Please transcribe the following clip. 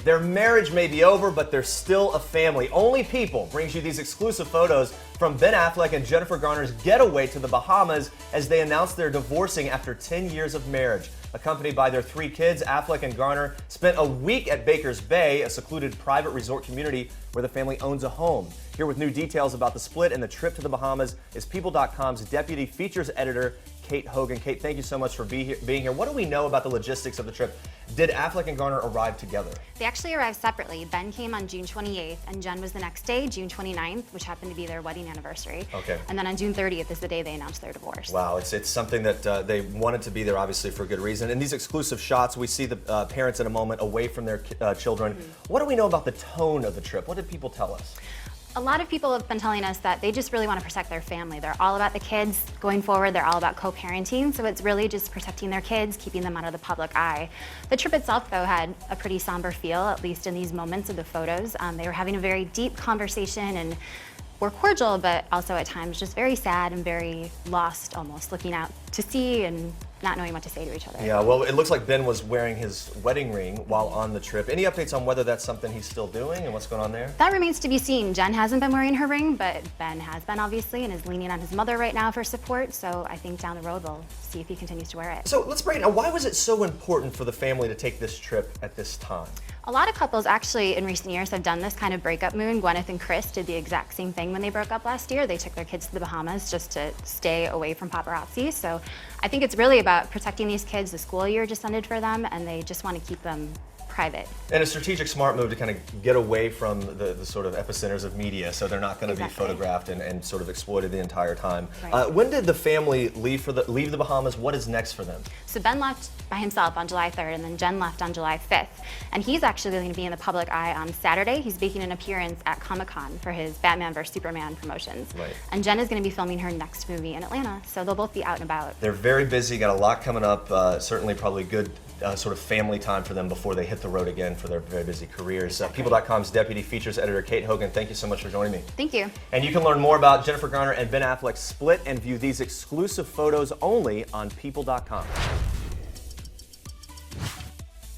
Their marriage may be over, but they're still a family. Only People brings you these exclusive photos from Ben Affleck and Jennifer Garner's getaway to the Bahamas as they announce they're divorcing after 10 years of marriage. Accompanied by their 3 kids, Affleck and Garner spent a week at Baker's Bay, a secluded private resort community where the family owns a home. Here with new details about the split and the trip to the Bahamas is People.com's deputy features editor, Kate Hogan. Kate, thank you so much for being here. What do we know about the logistics of the trip? Did Affleck and Garner arrive together? They actually arrived separately. Ben came on June 28th, and Jen was the next day, June 29th, which happened to be their wedding anniversary. Okay. And then on June 30th is the day they announced their divorce. Wow, it's something that they wanted to be there, obviously, for good reason. In these exclusive shots, we see the parents in a moment away from their children. What do we know about the tone of the trip? What did people tell us? A lot of people have been telling us that they just really want to protect their family. They're all about the kids going forward. They're all about co-parenting. So it's really just protecting their kids, keeping them out of the public eye. The trip itself, though, had a pretty somber feel, at least in these moments of the photos. They were having a very deep conversation and were cordial, but also at times just very sad and very lost, almost looking out to sea and not knowing what to say to each other. Yeah, well, it looks like Ben was wearing his wedding ring while on the trip. Any updates on whether that's something he's still doing and what's going on there? That remains to be seen. Jen hasn't been wearing her ring, but Ben has been, obviously, and is leaning on his mother right now for support. So I think down the road we'll see if he continues to wear it. So let's break it down. Why was it so important for the family to take this trip at this time? A lot of couples actually in recent years have done this kind of breakup move. Gwyneth and Chris did the exact same thing when they broke up last year. They took their kids to the Bahamas just to stay away from paparazzi. So I think it's really about protecting these kids. The school year just ended for them, and they just want to keep them private. And a strategic, smart move to kind of get away from the sort of epicenters of media, so they're not going to be photographed and sort of exploited the entire time. Right. When did the family leave the Bahamas? What is next for them? So Ben left by himself on July 3rd, and then Jen left on July 5th. And he's actually going to be in the public eye on Saturday. He's making an appearance at Comic-Con for his Batman vs. Superman promotions. Right. And Jen is going to be filming her next movie in Atlanta, so they'll both be out and about. They're very busy, got a lot coming up, certainly probably good sort of family time for them before they hit the road again for their very busy careers. People.com's deputy features editor, Kate Hogan, thank you so much for joining me. Thank you. And you can learn more about Jennifer Garner and Ben Affleck's split and view these exclusive photos only on People.com.